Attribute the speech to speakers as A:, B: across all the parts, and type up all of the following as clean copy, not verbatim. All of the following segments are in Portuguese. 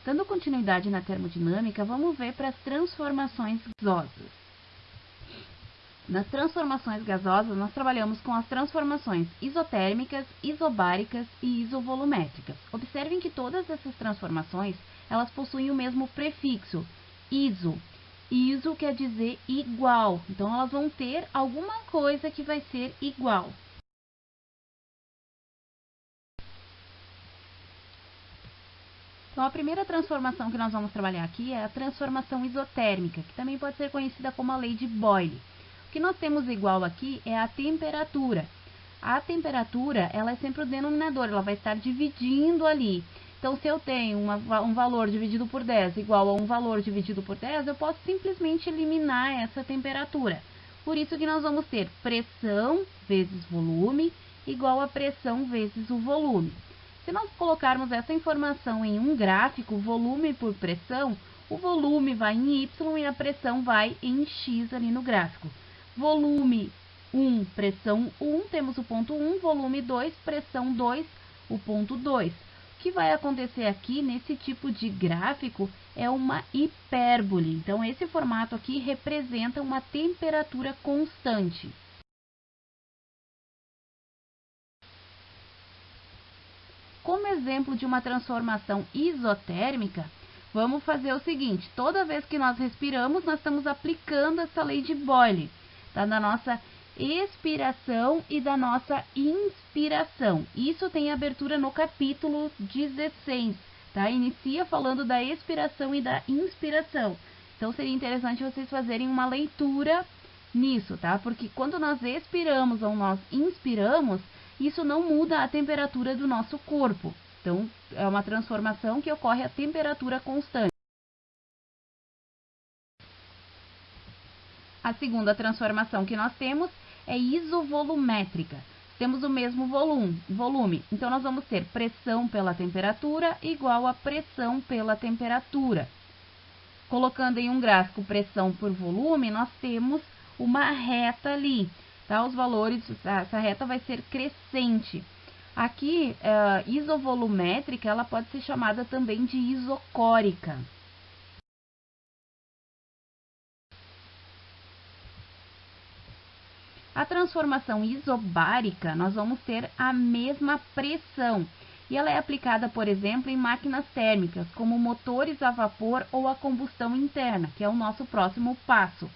A: Dando continuidade na termodinâmica, vamos ver para as transformações gasosas. Nas transformações gasosas, nós trabalhamos com as transformações isotérmicas, isobáricas e isovolumétricas. Observem que todas essas transformações, elas possuem o mesmo prefixo, iso. Iso quer dizer igual, então elas vão ter alguma coisa que vai ser igual. Então, a primeira transformação que nós vamos trabalhar aqui é a transformação isotérmica, que também pode ser conhecida como a lei de Boyle. O que nós temos igual aqui é a temperatura. A temperatura, ela é sempre o denominador, ela vai estar dividindo ali. Então, se eu tenho um valor dividido por 10 igual a um valor dividido por 10, eu posso simplesmente eliminar essa temperatura. Por isso que nós vamos ter pressão vezes volume igual a pressão vezes o volume. Se nós colocarmos essa informação em um gráfico, volume por pressão, o volume vai em Y e a pressão vai em X ali no gráfico. Volume 1, pressão 1, temos o ponto 1, volume 2, pressão 2, o ponto 2. O que vai acontecer aqui nesse tipo de gráfico é uma hipérbole. Então, esse formato aqui representa uma temperatura constante. Como exemplo de uma transformação isotérmica, vamos fazer o seguinte: toda vez que nós respiramos, nós estamos aplicando essa lei de Boyle, tá? Da nossa expiração e da nossa inspiração. Isso tem abertura no capítulo 16, tá? Inicia falando da expiração e da inspiração. Então, seria interessante vocês fazerem uma leitura nisso, tá? Porque quando nós expiramos ou nós inspiramos, isso não muda a temperatura do nosso corpo. Então, é uma transformação que ocorre a temperatura constante. A segunda transformação que nós temos é isovolumétrica. Temos o mesmo volume. Então, nós vamos ter pressão pela temperatura igual a pressão pela temperatura. Colocando em um gráfico pressão por volume, nós temos uma reta ali. Tá? Os valores, essa reta vai ser crescente. Aqui, isovolumétrica, ela pode ser chamada também de isocórica. A transformação isobárica, nós vamos ter a mesma pressão. E ela é aplicada, por exemplo, em máquinas térmicas, como motores a vapor ou a combustão interna, que é o nosso próximo passo.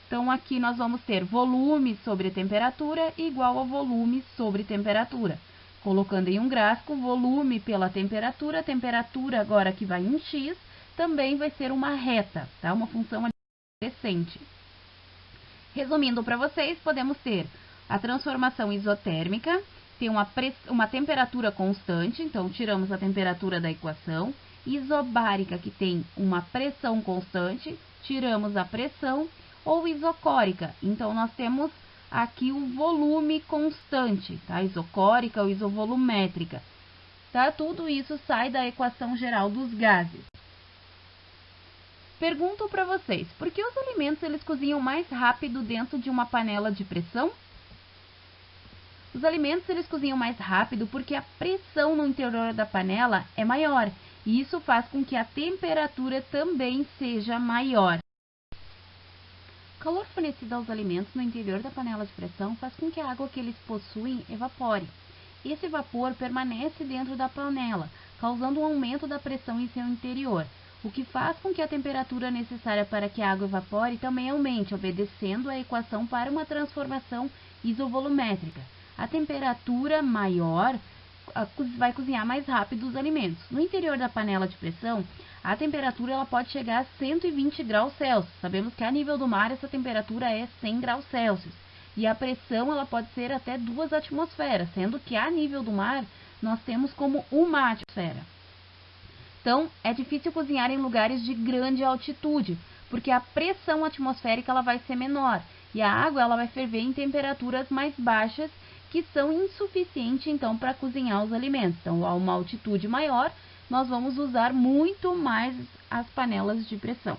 A: Então, aqui nós vamos ter volume sobre temperatura igual a volume sobre temperatura. Colocando em um gráfico, volume pela temperatura, temperatura agora que vai em X, também vai ser uma reta, tá? Uma função crescente. Resumindo para vocês, podemos ter a transformação isotérmica, tem uma temperatura constante, então tiramos a temperatura da equação. Isobárica, que tem uma pressão constante, tiramos a pressão. Ou isocórica, então nós temos aqui o volume constante, tá? Isocórica ou isovolumétrica, tá? Tudo isso sai da equação geral dos gases. Pergunto para vocês, por que os alimentos eles cozinham mais rápido dentro de uma panela de pressão? Os alimentos eles cozinham mais rápido porque a pressão no interior da panela é maior, e isso faz com que a temperatura também seja maior. O calor fornecido aos alimentos no interior da panela de pressão faz com que a água que eles possuem evapore. Esse vapor permanece dentro da panela, causando um aumento da pressão em seu interior, o que faz com que a temperatura necessária para que a água evapore também aumente, obedecendo a equação para uma transformação isovolumétrica. A temperatura maior vai cozinhar mais rápido os alimentos. No interior da panela de pressão, a temperatura ela pode chegar a 120 graus Celsius. Sabemos que a nível do mar essa temperatura é 100 graus Celsius. E a pressão ela pode ser até 2 atmosferas, sendo que a nível do mar nós temos como uma atmosfera. Então, é difícil cozinhar em lugares de grande altitude, porque a pressão atmosférica ela vai ser menor e a água ela vai ferver em temperaturas mais baixas, que são insuficientes então para cozinhar os alimentos. Então, a uma altitude maior, nós vamos usar muito mais as panelas de pressão.